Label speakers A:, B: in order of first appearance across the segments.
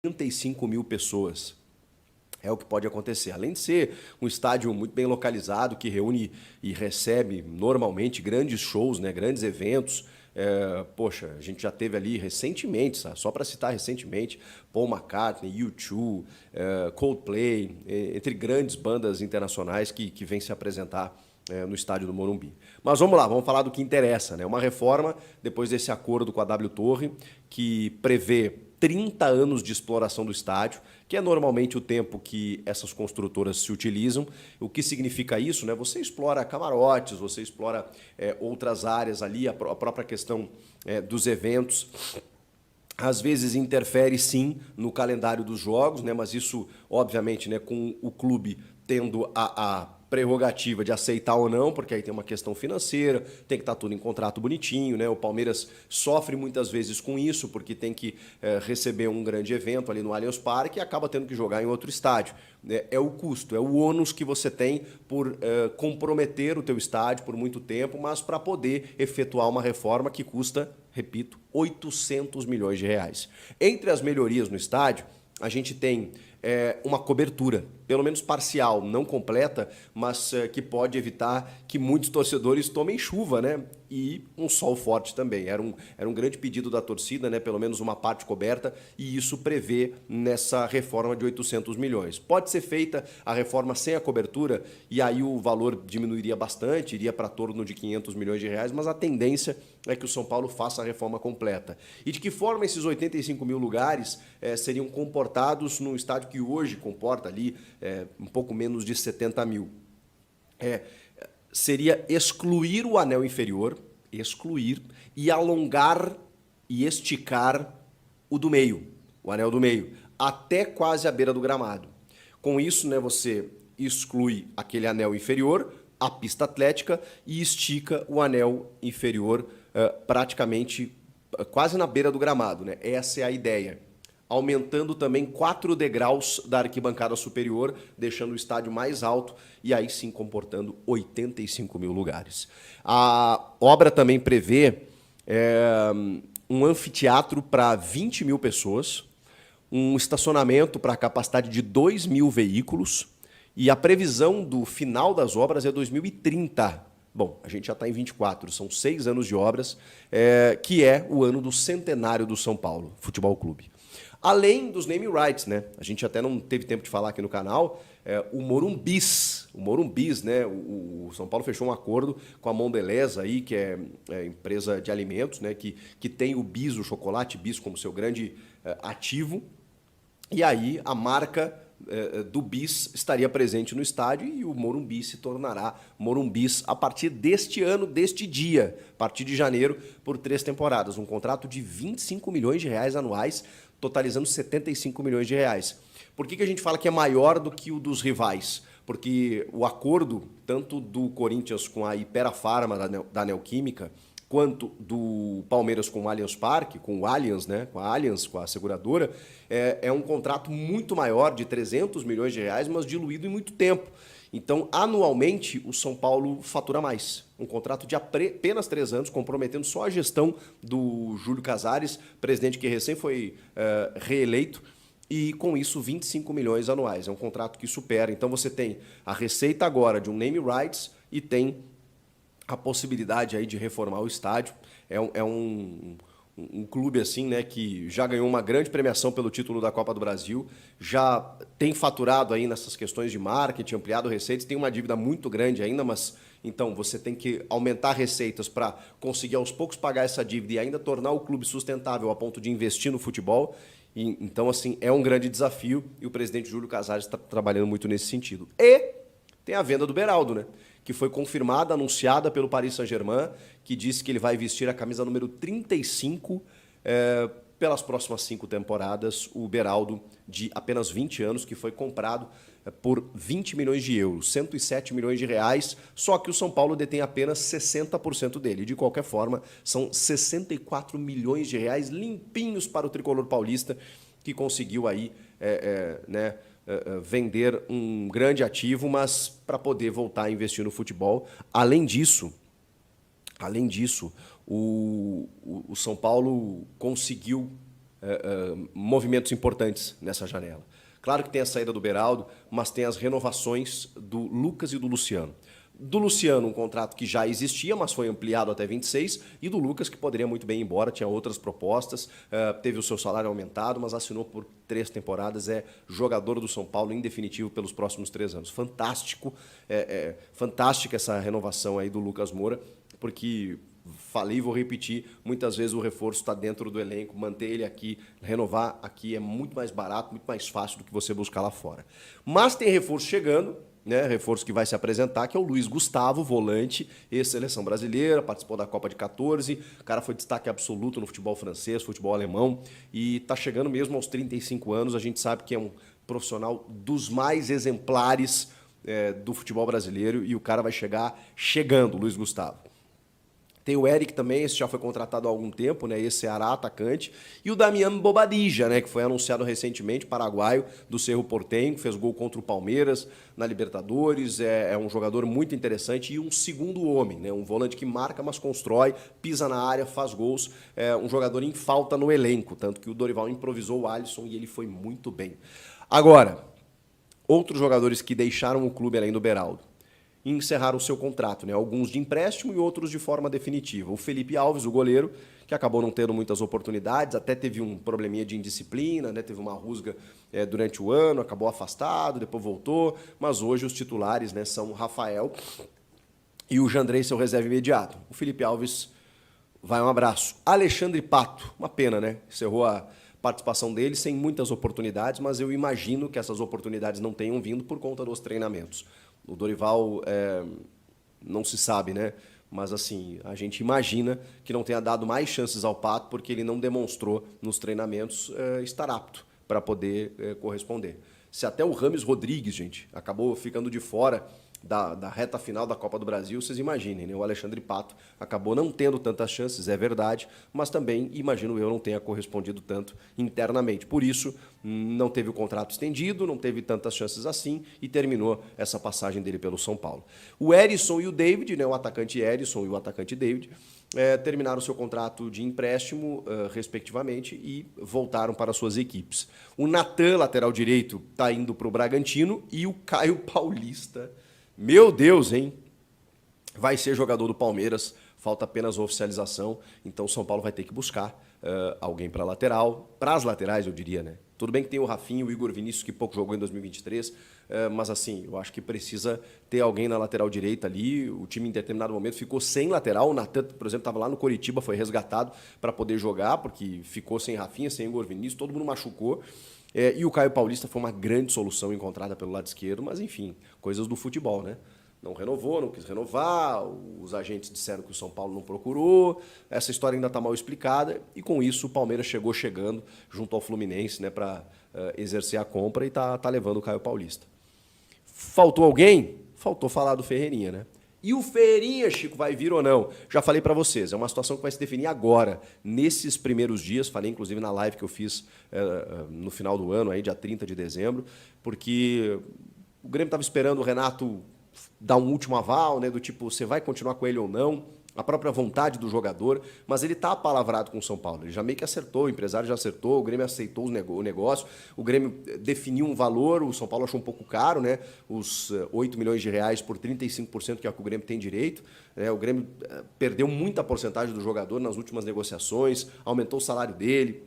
A: 85 mil pessoas. É o que pode acontecer. Além de ser um estádio muito bem localizado, que reúne e recebe normalmente grandes shows, né, grandes eventos. Poxa, a gente já teve ali recentemente, sabe? Só para citar recentemente, Paul McCartney, U2, Coldplay, entre grandes bandas internacionais que vêm se apresentar no estádio do Morumbi. Mas vamos lá, vamos falar do que interessa, né? Uma reforma, depois desse acordo com a W Torre, que prevê 30 anos de exploração do estádio, que é normalmente o tempo que essas construtoras se utilizam. O que significa isso? Né? Você explora camarotes, você explora outras áreas ali, a própria questão dos eventos. Às vezes interfere sim no calendário dos jogos, né? Mas isso, obviamente, né, com o clube tendo a prerrogativa de aceitar ou não, porque aí tem uma questão financeira, tem que estar tudo em contrato bonitinho, né? O Palmeiras sofre muitas vezes com isso, porque tem que receber um grande evento ali no Allianz Parque e acaba tendo que jogar em outro estádio. É o custo, é o ônus que você tem por comprometer o teu estádio por muito tempo, mas para poder efetuar uma reforma que custa, repito, 800 milhões de reais. Entre as melhorias no estádio, a gente tem uma cobertura, pelo menos parcial, não completa, mas que pode evitar que muitos torcedores tomem chuva, né? E um sol forte também. Era um grande pedido da torcida, né? Pelo menos uma parte coberta, e isso prevê nessa reforma de 800 milhões. Pode ser feita a reforma sem a cobertura, e aí o valor diminuiria bastante, iria para torno de 500 milhões de reais, mas a tendência é que o São Paulo faça a reforma completa. E de que forma esses 85 mil lugares seriam comportados num estádio que hoje comporta ali um pouco menos de 70 mil? Seria excluir o anel inferior, excluir, e alongar e esticar o do meio, o anel do meio, até quase a beira do gramado. Com isso, né, você exclui aquele anel inferior, a pista atlética, e estica o anel inferior praticamente quase na beira do gramado, né? Essa é a ideia. Aumentando também 4 degraus da arquibancada superior, deixando o estádio mais alto e aí sim comportando 85 mil lugares. A obra também prevê um anfiteatro para 20 mil pessoas, um estacionamento para capacidade de 2 mil veículos, e a previsão do final das obras é 2030. Bom, a gente já está em 24, são 6 anos de obras, que é o ano do centenário do São Paulo Futebol Clube. Além dos name rights, né? A gente até não teve tempo de falar aqui no canal, o Morumbis, né? O São Paulo fechou um acordo com a Mondelez aí, que é empresa de alimentos, né? Que tem o Bis, o chocolate Bis, como seu grande ativo. E aí a marca do Bis estaria presente no estádio e o Morumbi se tornará Morumbis a partir deste ano, deste dia, a partir de janeiro, por 3 temporadas. Um contrato de 25 milhões de reais anuais, totalizando 75 milhões de reais. Por que a gente fala que é maior do que o dos rivais? Porque o acordo, tanto do Corinthians com a Hypera Pharma da Neoquímica, quanto do Palmeiras com o Allianz Parque, com o Allianz, né, com a Allianz, com a seguradora, é um contrato muito maior, de 300 milhões de reais, mas diluído em muito tempo. Então, anualmente, o São Paulo fatura mais. Um contrato de apenas 3 anos, comprometendo só a gestão do Júlio Casares, presidente que recém foi reeleito, e com isso 25 milhões anuais. É um contrato que supera. Então, você tem a receita agora de um name rights e tem a possibilidade aí de reformar o estádio. É um clube assim, né, que já ganhou uma grande premiação pelo título da Copa do Brasil, já tem faturado aí nessas questões de marketing, ampliado receitas, tem uma dívida muito grande ainda, mas então você tem que aumentar receitas para conseguir aos poucos pagar essa dívida e ainda tornar o clube sustentável a ponto de investir no futebol. E, então, assim, é um grande desafio e o presidente Júlio Casares está trabalhando muito nesse sentido. E tem a venda do Beraldo, né? Que foi confirmada, anunciada pelo Paris Saint-Germain, que disse que ele vai vestir a camisa número 35 pelas próximas 5 temporadas. O Beraldo, de apenas 20 anos, que foi comprado por 20 milhões de euros, 107 milhões de reais, só que o São Paulo detém apenas 60% dele. De qualquer forma, são 64 milhões de reais limpinhos para o tricolor paulista, que conseguiu aí, vender um grande ativo, mas para poder voltar a investir no futebol. Além disso, o São Paulo conseguiu movimentos importantes nessa janela. Claro que tem a saída do Beraldo, mas tem as renovações do Lucas e do Luciano. Do Luciano, um contrato que já existia, mas foi ampliado até 26, e do Lucas, que poderia muito bem ir embora, tinha outras propostas, teve o seu salário aumentado, mas assinou por 3 temporadas, é jogador do São Paulo em definitivo pelos próximos 3 anos. Fantástico, fantástica essa renovação aí do Lucas Moura, porque falei e vou repetir, muitas vezes o reforço está dentro do elenco, manter ele aqui, renovar aqui é muito mais barato, muito mais fácil do que você buscar lá fora. Mas tem reforço chegando, né, reforço que vai se apresentar, que é o Luiz Gustavo, volante, ex-seleção brasileira, participou da Copa de 14, o cara foi destaque absoluto no futebol francês, futebol alemão, e está chegando mesmo aos 35 anos, a gente sabe que é um profissional dos mais exemplares do futebol brasileiro, e o cara vai chegar chegando, Luiz Gustavo. Tem o Eric também, esse já foi contratado há algum tempo, né? Esse Ceará, atacante. E o Damiano Bobadilla, né? Que foi anunciado recentemente, paraguaio, do Cerro Porteño, fez gol contra o Palmeiras na Libertadores. É um jogador muito interessante e um segundo homem, né? Um volante que marca, mas constrói, pisa na área, faz gols. É um jogador em falta no elenco, tanto que o Dorival improvisou o Alisson e ele foi muito bem. Agora, outros jogadores que deixaram o clube além do Beraldo e encerraram o seu contrato, né? Alguns de empréstimo e outros de forma definitiva. O Felipe Alves, o goleiro, que acabou não tendo muitas oportunidades, até teve um probleminha de indisciplina, né? Teve uma rusga durante o ano, acabou afastado, depois voltou, mas hoje os titulares, né, são o Rafael e o Jandrei, seu reserva imediato. O Felipe Alves vai um abraço. Alexandre Pato, uma pena, né? Encerrou a participação dele sem muitas oportunidades, mas eu imagino que essas oportunidades não tenham vindo por conta dos treinamentos. O Dorival não se sabe, né? Mas assim, a gente imagina que não tenha dado mais chances ao Pato porque ele não demonstrou nos treinamentos estar apto para poder corresponder. Se até o Rames Rodrigues, gente, acabou ficando de fora da reta final da Copa do Brasil, vocês imaginem, né? O Alexandre Pato acabou não tendo tantas chances, é verdade, mas também, imagino eu, não tenha correspondido tanto internamente. Por isso, não teve o contrato estendido, não teve tantas chances assim e terminou essa passagem dele pelo São Paulo. O Erisson e o David, né? O atacante Erisson e o atacante David, terminaram seu contrato de empréstimo, respectivamente, e voltaram para suas equipes. O Natan, lateral direito, está indo para o Bragantino e o Caio Paulista, meu Deus, hein? Vai ser jogador do Palmeiras, falta apenas a oficialização, então o São Paulo vai ter que buscar alguém para lateral, para as laterais eu diria, né? Tudo bem que tem o Rafinha e o Igor Vinícius, que pouco jogou em 2023, mas assim, eu acho que precisa ter alguém na lateral direita ali. O time em determinado momento ficou sem lateral, o Natan, por exemplo, estava lá no Coritiba, foi resgatado para poder jogar, porque ficou sem Rafinha, sem Igor Vinícius, todo mundo machucou. E o Caio Paulista foi uma grande solução encontrada pelo lado esquerdo, mas enfim, coisas do futebol, né? Não renovou, não quis renovar, os agentes disseram que o São Paulo não procurou, essa história ainda está mal explicada, e com isso o Palmeiras chegou chegando junto ao Fluminense, né, para exercer a compra e tá levando o Caio Paulista. Faltou alguém? Faltou falar do Ferreirinha, né? E o Ferreirinha, Chico, vai vir ou não? Já falei para vocês, é uma situação que vai se definir agora, nesses primeiros dias, falei inclusive na live que eu fiz no final do ano, aí, dia 30 de dezembro, porque o Grêmio estava esperando o Renato dar um último aval, né, do tipo, você vai continuar com ele ou não, a própria vontade do jogador, mas ele está apalavrado com o São Paulo, ele já meio que acertou, o empresário já acertou, o Grêmio aceitou o negócio, o Grêmio definiu um valor, o São Paulo achou um pouco caro, né, os 8 milhões de reais por 35%, que é o que o Grêmio tem direito, o Grêmio perdeu muita porcentagem do jogador nas últimas negociações, aumentou o salário dele.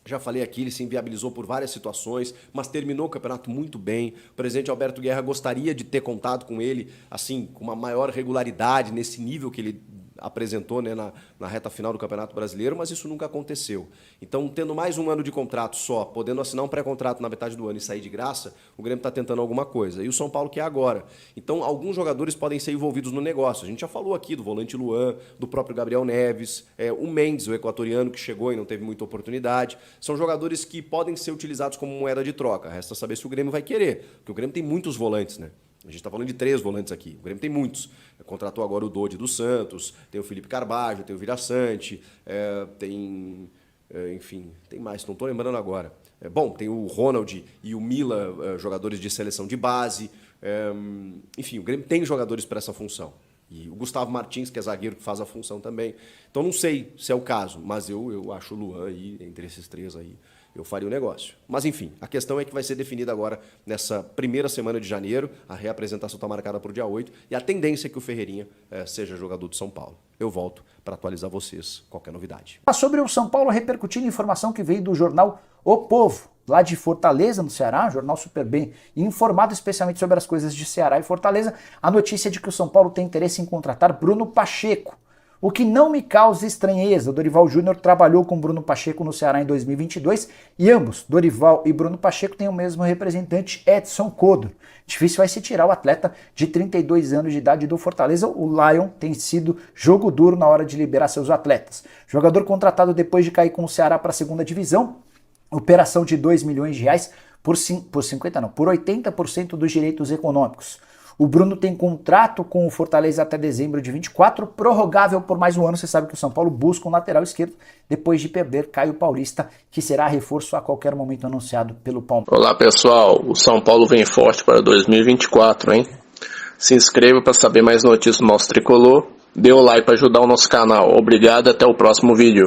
A: Já falei aqui, ele se inviabilizou por várias situações, mas terminou o campeonato muito bem. O presidente Alberto Guerra gostaria de ter contado com ele, assim, com uma maior regularidade, nesse nível que ele apresentou, né, na reta final do Campeonato Brasileiro, mas isso nunca aconteceu. Então, tendo mais um ano de contrato só, podendo assinar um pré-contrato na metade do ano e sair de graça, o Grêmio está tentando alguma coisa. E o São Paulo quer agora. Então, alguns jogadores podem ser envolvidos no negócio. A gente já falou aqui do volante Luan, do próprio Gabriel Neves, o Mendes, o equatoriano, que chegou e não teve muita oportunidade. São jogadores que podem ser utilizados como moeda de troca. Resta saber se o Grêmio vai querer, porque o Grêmio tem muitos volantes, né? A gente está falando de 3 volantes aqui. O Grêmio tem muitos. Contratou agora o Dodi do Santos, tem o Felipe Carbajo, tem o Virassante, tem... enfim, tem mais, não estou lembrando agora. Bom, tem o Ronald e o Mila, jogadores de seleção de base. Enfim, o Grêmio tem jogadores para essa função. E o Gustavo Martins, que é zagueiro, que faz a função também. Então não sei se é o caso, mas eu acho o Luan aí, entre esses três aí, eu faria o negócio. Mas enfim, a questão é que vai ser definida agora nessa primeira semana de janeiro, a reapresentação está marcada para o dia 8, e a tendência é que o Ferreirinha seja jogador do São Paulo. Eu volto para atualizar vocês qualquer novidade.
B: Sobre o São Paulo, repercutindo informação que veio do jornal O Povo, lá de Fortaleza, no Ceará, jornal super bem informado, especialmente sobre as coisas de Ceará e Fortaleza, a notícia de que o São Paulo tem interesse em contratar Bruno Pacheco. O que não me causa estranheza, Dorival Júnior trabalhou com Bruno Pacheco no Ceará em 2022 e ambos, Dorival e Bruno Pacheco, têm o mesmo representante, Edson Codro. Difícil vai se tirar o atleta de 32 anos de idade do Fortaleza. O Lion tem sido jogo duro na hora de liberar seus atletas. Jogador contratado depois de cair com o Ceará para a segunda divisão, operação de 2 milhões de reais por 80% dos direitos econômicos. O Bruno tem contrato com o Fortaleza até dezembro de 24, prorrogável por mais um ano. Você sabe que o São Paulo busca um lateral esquerdo depois de perder Caio Paulista, que será reforço a qualquer momento anunciado pelo Palmeiras.
C: Olá pessoal, o São Paulo vem forte para 2024, hein? Se inscreva para saber mais notícias do nosso tricolor, dê o like para ajudar o nosso canal. Obrigado e até o próximo vídeo.